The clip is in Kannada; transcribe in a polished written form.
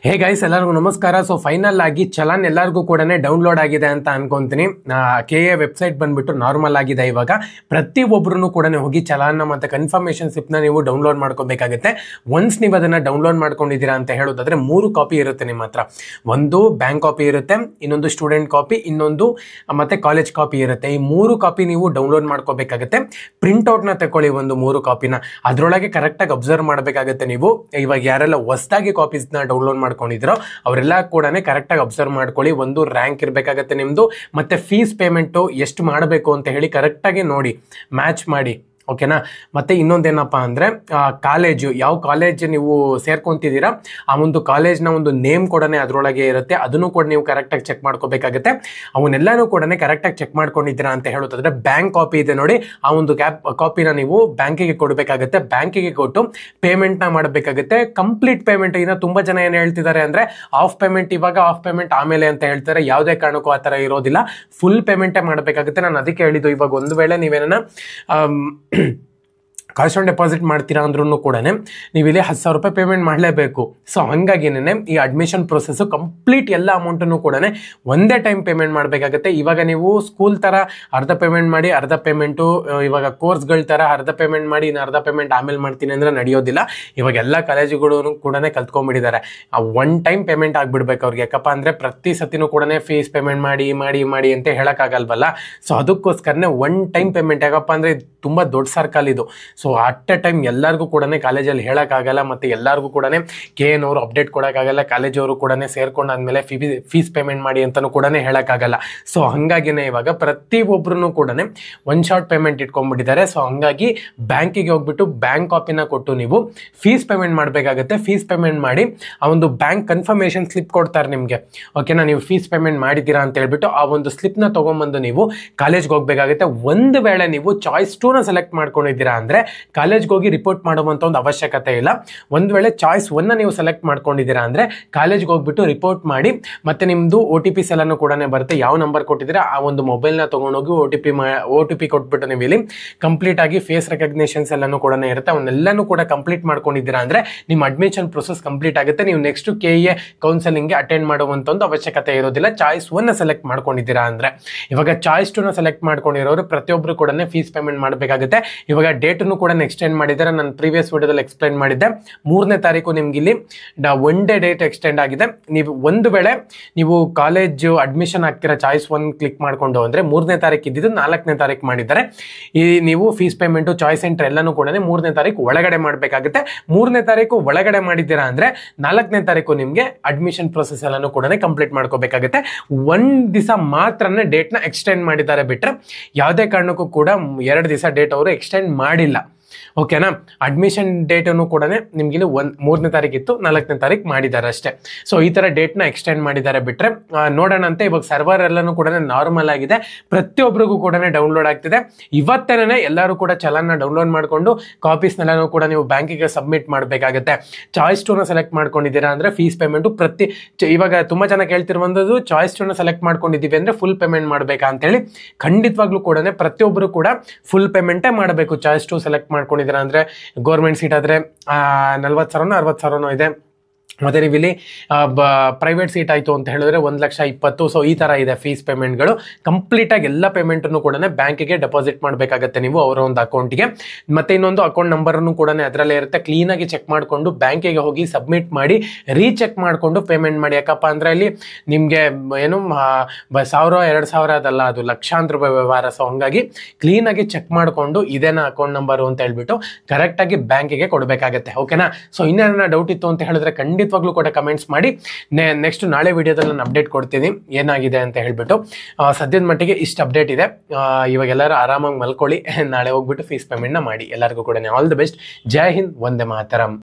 ಹೇ ಗೈಸ್, ಎಲ್ಲರಿಗೂ ನಮಸ್ಕಾರ. ಸೊ ಫೈನಲ್ ಆಗಿ ಚಲಾನ್ ಎಲ್ಲರಿಗೂ ಕೂಡ ಡೌನ್ಲೋಡ್ ಆಗಿದೆ ಅಂತ ಅನ್ಕೊಂತೀನಿ. KA ವೆಬ್ಸೈಟ್ ಬಂದ್ಬಿಟ್ಟು ನಾರ್ಮಲ್ ಆಗಿದೆ. ಇವಾಗ ಪ್ರತಿಯೊಬ್ಬರೂ ಕೂಡ ಹೋಗಿ ಚಲಾನ್ನ ಮತ್ತು ಕನ್ಫರ್ಮೇಷನ್ ಸ್ಲಿಪ್ನ ನೀವು ಡೌನ್ಲೋಡ್ ಮಾಡ್ಕೋಬೇಕಾಗುತ್ತೆ. ಒನ್ಸ್ ನೀವು ಅದನ್ನು ಡೌನ್ಲೋಡ್ ಮಾಡ್ಕೊಂಡಿದ್ದೀರಾ ಅಂತ ಹೇಳೋದಾದ್ರೆ 3 ಕಾಪಿ ಇರುತ್ತೆ ನಿಮ್ಮ ಹತ್ರ. ಒಂದು ಬ್ಯಾಂಕ್ ಕಾಪಿ ಇರುತ್ತೆ, ಇನ್ನೊಂದು ಸ್ಟೂಡೆಂಟ್ ಕಾಪಿ, ಇನ್ನೊಂದು ಮತ್ತೆ ಕಾಲೇಜ್ ಕಾಪಿ ಇರುತ್ತೆ. ಈ 3 ಕಾಪಿ ನೀವು ಡೌನ್ಲೋಡ್ ಮಾಡ್ಕೋಬೇಕಾಗುತ್ತೆ. ಪ್ರಿಂಟ್ಔಟ್ನ ತಗೊಳ್ಳಿ, ಒಂದು 3 ಕಾಪಿನ. ಅದರೊಳಗೆ ಕರೆಕ್ಟಾಗಿ ಅಬ್ಸರ್ವ್ ಮಾಡಬೇಕಾಗುತ್ತೆ. ನೀವು ಇವಾಗ ಯಾರೆಲ್ಲ ಹೊಸದಾಗಿ ಕಾಪೀಸ್ನ ಡೌನ್ಲೋಡ್ ಮಾಡ್ಕೊಂಡಿದ್ರು ಅವರೆಲ್ಲ ಕೂಡ ಕರೆಕ್ಟಾಗಿ ಅಬ್ಸರ್ವ್ ಮಾಡ್ಕೊಳ್ಳಿ. ಒಂದು ರ್ಯಾಂಕ್ ಇರಬೇಕಾಗತ್ತೆ ನಿಮ್ಮದು, ಮತ್ತೆ ಫೀಸ್ ಪೇಮೆಂಟು ಎಷ್ಟು ಮಾಡಬೇಕು ಅಂತ ಹೇಳಿ ಕರೆಕ್ಟಾಗಿ ನೋಡಿ, ಮ್ಯಾಚ್ ಮಾಡಿ. ಓಕೆನಾ. ಮತ್ತೆ ಇನ್ನೊಂದೇನಪ್ಪ ಅಂದರೆ ಕಾಲೇಜು, ಯಾವ ಕಾಲೇಜ್ ನೀವು ಸೇರ್ಕೊಂತಿದ್ದೀರಾ ಆ ಒಂದು ಕಾಲೇಜ್ನ ಒಂದು ನೇಮ್ ಕೂಡ ಅದರೊಳಗೆ ಇರುತ್ತೆ. ಅದನ್ನು ಕೂಡ ನೀವು ಕರೆಕ್ಟಾಗಿ ಚೆಕ್ ಮಾಡ್ಕೋಬೇಕಾಗುತ್ತೆ. ಅವನ್ನೆಲ್ಲನೂ ಕೂಡ ಕರೆಕ್ಟಾಗಿ ಚೆಕ್ ಮಾಡ್ಕೊಂಡಿದ್ದೀರಾ ಅಂತ ಹೇಳೋದಾದ್ರೆ ಬ್ಯಾಂಕ್ ಕಾಪಿ ಇದೆ ನೋಡಿ, ಆ ಒಂದು ಕಾಪಿನ ನೀವು ಬ್ಯಾಂಕಿಗೆ ಕೊಡಬೇಕಾಗುತ್ತೆ. ಬ್ಯಾಂಕಿಗೆ ಕೊಟ್ಟು ಪೇಮೆಂಟ್ನ ಮಾಡಬೇಕಾಗುತ್ತೆ. Complete payment. ಇನ್ನು ತುಂಬ ಜನ ಏನು ಹೇಳ್ತಿದ್ದಾರೆ ಅಂದರೆ ಆಫ್ ಪೇಮೆಂಟ್ ಇವಾಗ, ಆಫ್ ಪೇಮೆಂಟ್ ಆಮೇಲೆ ಅಂತ ಹೇಳ್ತಾರೆ. ಯಾವುದೇ ಕಾರಣಕ್ಕೂ ಆ ಥರ ಇರೋದಿಲ್ಲ, ಫುಲ್ ಪೇಮೆಂಟೇ ಮಾಡಬೇಕಾಗುತ್ತೆ. ನಾನು ಅದಕ್ಕೆ ಹೇಳಿದ್ದು, ಇವಾಗ ಒಂದು ವೇಳೆ ನೀವೇನ ಕ್ಯಾಶ್ ಆನ್ ಡೆಪಾಸಿಟ್ ಮಾಡ್ತೀರಾ ಅಂದ್ರೂ ಕೂಡ ನೀವು ಇಲ್ಲಿ 10,000 ರೂಪಾಯಿ ಪೇಮೆಂಟ್ ಮಾಡಲೇಬೇಕು. ಸೊ ಹಾಗಾಗಿನೇ ಈ ಅಡ್ಮಿಷನ್ ಪ್ರೊಸೆಸ್ಸು ಕಂಪ್ಲೀಟ್ ಎಲ್ಲ ಅಮೌಂಟನ್ನು ಕೂಡ ಒಂದೇ ಟೈಮ್ ಪೇಮೆಂಟ್ ಮಾಡಬೇಕಾಗುತ್ತೆ. ಇವಾಗ ನೀವು ಸ್ಕೂಲ್ ಥರ ಅರ್ಧ ಪೇಮೆಂಟ್ ಮಾಡಿ ಅರ್ಧ ಪೇಮೆಂಟು, ಇವಾಗ ಕೋರ್ಸ್ಗಳ ಥರ ಅರ್ಧ ಪೇಮೆಂಟ್ ಮಾಡಿ ಇನ್ನು ಅರ್ಧ ಪೇಮೆಂಟ್ ಆಮೇಲೆ ಮಾಡ್ತೀನಿ ಅಂದರೆ ನಡೆಯೋದಿಲ್ಲ. ಇವಾಗ ಎಲ್ಲ ಕಾಲೇಜುಗಳು ಕೂಡ ಕಲ್ತ್ಕೊಂಡ್ಬಿಟ್ಟಿದ್ದಾರೆ. ಆ ಒನ್ ಟೈಮ್ ಪೇಮೆಂಟ್ ಆಗಿಬಿಡ್ಬೇಕು ಅವ್ರಿಗೆ. ಯಾಕಪ್ಪ ಅಂದರೆ ಪ್ರತಿ ಸತಿನೂ ಕೂಡ ಫೀಸ್ ಪೇಮೆಂಟ್ ಮಾಡಿ ಮಾಡಿ ಮಾಡಿ ಅಂತ ಹೇಳೋಕ್ಕಾಗಲ್ವಲ್ಲ. ಸೊ ಅದಕ್ಕೋಸ್ಕರನೇ ಒನ್ ಟೈಮ್ ಪೇಮೆಂಟ್. ಯಾಕಪ್ಪ ಅಂದರೆ ತುಂಬ ದೊಡ್ಡ ಸರ್ಕಲ್ ಇದು. ಸೊ ಅಟ್ ಎ ಟೈಮ್ ಎಲ್ಲರಿಗೂ ಕೂಡ ಕಾಲೇಜಲ್ಲಿ ಹೇಳೋಕ್ಕಾಗಲ್ಲ, ಮತ್ತು ಎಲ್ಲರಿಗೂ ಕೂಡ KN ಅವರು ಅಪ್ಡೇಟ್ ಕೊಡೋಕ್ಕಾಗಲ್ಲ. ಕಾಲೇಜವರು ಕೂಡ ಸೇರ್ಕೊಂಡಾದ್ಮೇಲೆ ಫೀಸ್ ಪೇಮೆಂಟ್ ಮಾಡಿ ಅಂತಲೂ ಕೂಡ ಹೇಳೋಕ್ಕಾಗಲ್ಲ. ಸೊ ಹಾಗಾಗಿನೇ ಇವಾಗ ಪ್ರತಿಯೊಬ್ಬರೂ ಕೂಡ ಒನ್ ಶಾರ್ಟ್ ಪೇಮೆಂಟ್ ಇಟ್ಕೊಂಡ್ಬಿಟ್ಟಿದ್ದಾರೆ. ಸೊ ಹಾಗಾಗಿ ಬ್ಯಾಂಕಿಗೆ ಹೋಗ್ಬಿಟ್ಟು ಬ್ಯಾಂಕ್ ಕಾಪಿನ ಕೊಟ್ಟು ನೀವು ಫೀಸ್ ಪೇಮೆಂಟ್ ಮಾಡಬೇಕಾಗುತ್ತೆ. ಫೀಸ್ ಪೇಮೆಂಟ್ ಮಾಡಿ ಆ ಒಂದು ಬ್ಯಾಂಕ್ ಕನ್ಫರ್ಮೇಷನ್ ಸ್ಲಿಪ್ ಕೊಡ್ತಾರೆ ನಿಮಗೆ. ಓಕೆನಾ. ನೀವು ಫೀಸ್ ಪೇಮೆಂಟ್ ಮಾಡಿದ್ದೀರಾ ಅಂತ ಹೇಳ್ಬಿಟ್ಟು ಆ ಒಂದು ಸ್ಲಿಪ್ನ ತೊಗೊಂಬಂದು ನೀವು ಕಾಲೇಜ್ಗೆ ಹೋಗಬೇಕಾಗುತ್ತೆ. ಒಂದು ವೇಳೆ ನೀವು ಚಾಯ್ಸ್ 2ನ ಸೆಲೆಕ್ಟ್ ಮಾಡ್ಕೊಂಡಿದ್ದೀರಾ ಅಂದರೆ ಕಾಲೇಜ್ಗೆ ಹೋಗಿ ರಿಪೋರ್ಟ್ ಮಾಡುವಂಥ ಒಂದು ಅವಶ್ಯಕತೆ ಇಲ್ಲ. ಒಂದು ವೇಳೆ ಚಾಯ್ಸ್ 1ನ ನೀವು ಸೆಲೆಕ್ಟ್ ಮಾಡ್ಕೊಂಡಿದ್ದೀರಾ ಅಂದರೆ ಕಾಲೇಜ್ಗೆ ಹೋಗ್ಬಿಟ್ಟು ರಿಪೋರ್ಟ್ ಮಾಡಿ, ಮತ್ತು ನಿಮ್ಮದು OTPs ಎಲ್ಲನೂ ಕೂಡ ಬರುತ್ತೆ. ಯಾವ ನಂಬರ್ ಕೊಟ್ಟಿದ್ದೀರಾ ಆ ಒಂದು ಮೊಬೈಲ್ನ ತೊಗೊಂಡೋಗಿ OTP ಕೊಟ್ಬಿಟ್ಟು ನೀವು ಇಲ್ಲಿ ಕಂಪ್ಲೀಟ್ ಆಗಿ ಫೇಸ್ ರೆಕಗ್ನೇಷನ್ಸ್ ಎಲ್ಲನೂ ಕೂಡ ಇರುತ್ತೆ. ಅವನ್ನೆಲ್ಲನೂ ಕೂಡ ಕಂಪ್ಲೀಟ್ ಮಾಡ್ಕೊಂಡಿದ್ದೀರಾ ಅಂದರೆ ನಿಮ್ಮ ಅಡ್ಮಿಷನ್ ಪ್ರೊಸೆಸ್ ಕಂಪ್ಲೀಟ್ ಆಗುತ್ತೆ. ನೀವು ನೆಕ್ಸ್ಟ್ KA ಕೌನ್ಸೆಲಿಂಗ್ಗೆ ಅಟೆಂಡ್ ಮಾಡುವಂಥ ಒಂದು ಅವಶ್ಯಕತೆ ಇರೋದಿಲ್ಲ, ಚಾಯ್ಸ್ 1ನ ಸೆಲೆಕ್ಟ್ ಮಾಡ್ಕೊಂಡಿದ್ದೀರಾ ಅಂದರೆ. ಇವಾಗ ಚಾಯ್ಸ್ 2ನ ಸೆಲೆಕ್ಟ್ ಮಾಡ್ಕೊಂಡಿರೋರು ಪ್ರತಿಯೊಬ್ಬರು ಕೂಡ ಫೀಸ್ ಪೇಮೆಂಟ್ ಮಾಡಬೇಕಾಗುತ್ತೆ. ಇವಾಗ ಡೇಟನ್ನು ಕೂಡ ಎಕ್ಸ್ಟೆಂಡ್ ಮಾಡಿದ್ದಾರೆ. ನಾನು ಪ್ರೀವಿಯಸ್ ವಿಡಿಯೋದಲ್ಲಿ ಎಕ್ಸ್ಪ್ಲೈನ್ ಮಾಡಿದ್ದೆ. 3ನೇ ತಾರೀಕು ನಿಮ್ಗೆ ಇಲ್ಲಿ ಒನ್ ಡೇ ಡೇಟ್ ಎಕ್ಸ್ಟೆಂಡ್ ಆಗಿದೆ. ನೀವು ಒಂದು ವೇಳೆ ನೀವು ಕಾಲೇಜು ಅಡ್ಮಿಷನ್ ಆಗ್ತಿರೋ ಚಾಯ್ಸ್ 1 ಕ್ಲಿಕ್ ಮಾಡ್ಕೊಂಡು ಅಂದರೆ 3ನೇ ತಾರೀಕು ಇದ್ದಿದ್ದು 4ನೇ ತಾರೀಕು ಮಾಡಿದ್ದಾರೆ. ಈ ನೀವು ಫೀಸ್ ಪೇಮೆಂಟು ಚಾಯ್ಸ್ ಸೆಂಟರ್ ಎಲ್ಲನೂ ಕೂಡ 3ನೇ ತಾರೀಕು ಒಳಗಡೆ ಮಾಡಬೇಕಾಗುತ್ತೆ. 3ನೇ ತಾರೀಕು ಒಳಗಡೆ ಮಾಡಿದ್ದೀರಾ ಅಂದರೆ 4ನೇ ತಾರೀಕು ನಿಮಗೆ ಅಡ್ಮಿಷನ್ ಪ್ರೊಸೆಸ್ ಎಲ್ಲನೂ ಕೂಡ ಕಂಪ್ಲೀಟ್ ಮಾಡ್ಕೋಬೇಕಾಗುತ್ತೆ. ಒಂದು ದಿವಸ ಮಾತ್ರನೇ ಡೇಟ್ನ ಎಕ್ಸ್ಟೆಂಡ್ ಮಾಡಿದ್ದಾರೆ, ಬಿಟ್ಟರೆ ಯಾವುದೇ ಕಾರಣಕ್ಕೂ ಕೂಡ 2 ದಿವಸ ಡೇಟ್ ಅವರು ಎಕ್ಸ್ಟೆಂಡ್ ಮಾಡಿಲ್ಲ. ಓಕೆನಾ. ಅಡ್ಮಿಷನ್ ಡೇಟನ್ನು ಕೂಡ ನಿಮ್ಗೆ ಇಲ್ಲಿ 3ನೇ ತಾರೀಕಿತ್ತು, 4ನೇ ತಾರೀಕು ಮಾಡಿದ್ದಾರೆ ಅಷ್ಟೇ. ಸೊ ಈ ಥರ ಡೇಟ್ನ ಎಕ್ಸ್ಟೆಂಡ್ ಮಾಡಿದ್ದಾರೆ, ಬಿಟ್ಟರೆ ನೋಡೋಣ ಅಂತ. ಇವಾಗ ಸರ್ವರ್ ಎಲ್ಲನೂ ಕೂಡ ನಾರ್ಮಲ್ ಆಗಿದೆ, ಪ್ರತಿಯೊಬ್ಬರಿಗೂ ಕೂಡ ಡೌನ್ಲೋಡ್ ಆಗ್ತಿದೆ. ಇವತ್ತೇನೆ ಎಲ್ಲರೂ ಕೂಡ ಚಲನ್ನ ಡೌನ್ಲೋಡ್ ಮಾಡಿಕೊಂಡು ಕಾಪೀಸ್ನೆಲ್ಲನೂ ಕೂಡ ನೀವು ಬ್ಯಾಂಕಿಗೆ ಸಬ್ಮಿಟ್ ಮಾಡಬೇಕಾಗುತ್ತೆ. ಚಾಯ್ಸ್ 2ನ ಸೆಲೆಕ್ಟ್ ಮಾಡ್ಕೊಂಡಿದ್ದೀರಾ ಅಂದರೆ ಫೀಸ್ ಪೇಮೆಂಟು ಇವಾಗ ತುಂಬ ಜನ ಕೇಳ್ತಿರುವಂಥದ್ದು, ಚಾಯ್ಸ್ 2ನ ಸೆಲೆಕ್ಟ್ ಮಾಡ್ಕೊಂಡಿದ್ದೀವಿ ಅಂದರೆ ಫುಲ್ ಪೇಮೆಂಟ್ ಮಾಡಬೇಕಾ ಅಂತೇಳಿ. ಖಂಡಿತವಾಗ್ಲೂ ಕೂಡ ಪ್ರತಿಯೊಬ್ಬರು ಕೂಡ ಫುಲ್ ಪೇಮೆಂಟೇ ಮಾಡಬೇಕು. ಚಾಯ್ಸ್ 2 ಸೆಲೆಕ್ಟ್ ಮಾಡ್ಕೊಂಡಿದ್ದೀರಾ ಅಂದರೆ ಗೌರ್ಮೆಂಟ್ ಸೀಟ್ ಆದರೆ 40,000 60,000 ಇದೆ. ಮತ್ತು ನೀವು ಇಲ್ಲಿ ಪ್ರೈವೇಟ್ ಸೀಟ್ ಆಯಿತು ಅಂತ ಹೇಳಿದ್ರೆ 1,20,000. ಸೊ ಈ ಥರ ಇದೆ ಫೀಸ್ ಪೇಮೆಂಟ್ಗಳು. ಕಂಪ್ಲೀಟಾಗಿ ಎಲ್ಲ ಪೇಮೆಂಟನ್ನು ಕೂಡ ಬ್ಯಾಂಕಿಗೆ ಡೆಪಾಸಿಟ್ ಮಾಡಬೇಕಾಗತ್ತೆ ನೀವು ಅವರ ಒಂದು ಅಕೌಂಟಿಗೆ. ಮತ್ತು ಇನ್ನೊಂದು ಅಕೌಂಟ್ ನಂಬರನ್ನು ಕೂಡ ಅದರಲ್ಲೇ ಇರುತ್ತೆ. ಕ್ಲೀನಾಗಿ ಚೆಕ್ ಮಾಡಿಕೊಂಡು ಬ್ಯಾಂಕಿಗೆ ಹೋಗಿ ಸಬ್ಮಿಟ್ ಮಾಡಿ ರೀಚೆಕ್ ಮಾಡಿಕೊಂಡು ಪೇಮೆಂಟ್ ಮಾಡಿ. ಯಾಕಪ್ಪ ಅಂದರೆ ಅಲ್ಲಿ ನಿಮಗೆ ಏನು 1,000 2,000 ಅದಲ್ಲ, ಅದು ಲಕ್ಷಾಂತರ ರೂಪಾಯಿ ವ್ಯವಹಾರ. ಸೊ ಹಂಗಾಗಿ ಕ್ಲೀನಾಗಿ ಚೆಕ್ ಮಾಡಿಕೊಂಡು ಇದೇನಾ ಅಕೌಂಟ್ ನಂಬರು ಅಂತ ಹೇಳ್ಬಿಟ್ಟು ಕರೆಕ್ಟಾಗಿ ಬ್ಯಾಂಕಿಗೆ ಕೊಡಬೇಕಾಗತ್ತೆ. ಓಕೆನಾ. ಸೊ ಇನ್ನೇನ ಡೌಟ್ ಇತ್ತು ಅಂತ ಹೇಳಿದ್ರೆ ಖಂಡಿತವಾಗ್ಲೂ ಕೂಡ ಕಮೆಂಟ್ಸ್ ಮಾಡಿ. ನೆಕ್ಸ್ಟ್ ನಾಳೆ ವಿಡಿಯೋದಲ್ಲಿ ನಾನು ಅಪ್ಡೇಟ್ ಕೊಡ್ತೀನಿ ಏನಾಗಿದೆ ಅಂತ ಹೇಳ್ಬಿಟ್ಟು. ಸದ್ಯದ ಮಟ್ಟಿಗೆ ಇಷ್ಟು ಅಪ್ಡೇಟ್ ಇದೆ. ಇವಾಗ ಎಲ್ಲರೂ ಆರಾಮಾಗಿ ಮಲ್ಕೊಳ್ಳಿ. ನಾಳೆ ಹೋಗ್ಬಿಟ್ಟು ಫೀಸ್ ಪೇಮೆಂಟ್ನ ಮಾಡಿ. ಎಲ್ಲರಿಗೂ ಕೂಡ all the best. Jai Hind, Vande Mataram.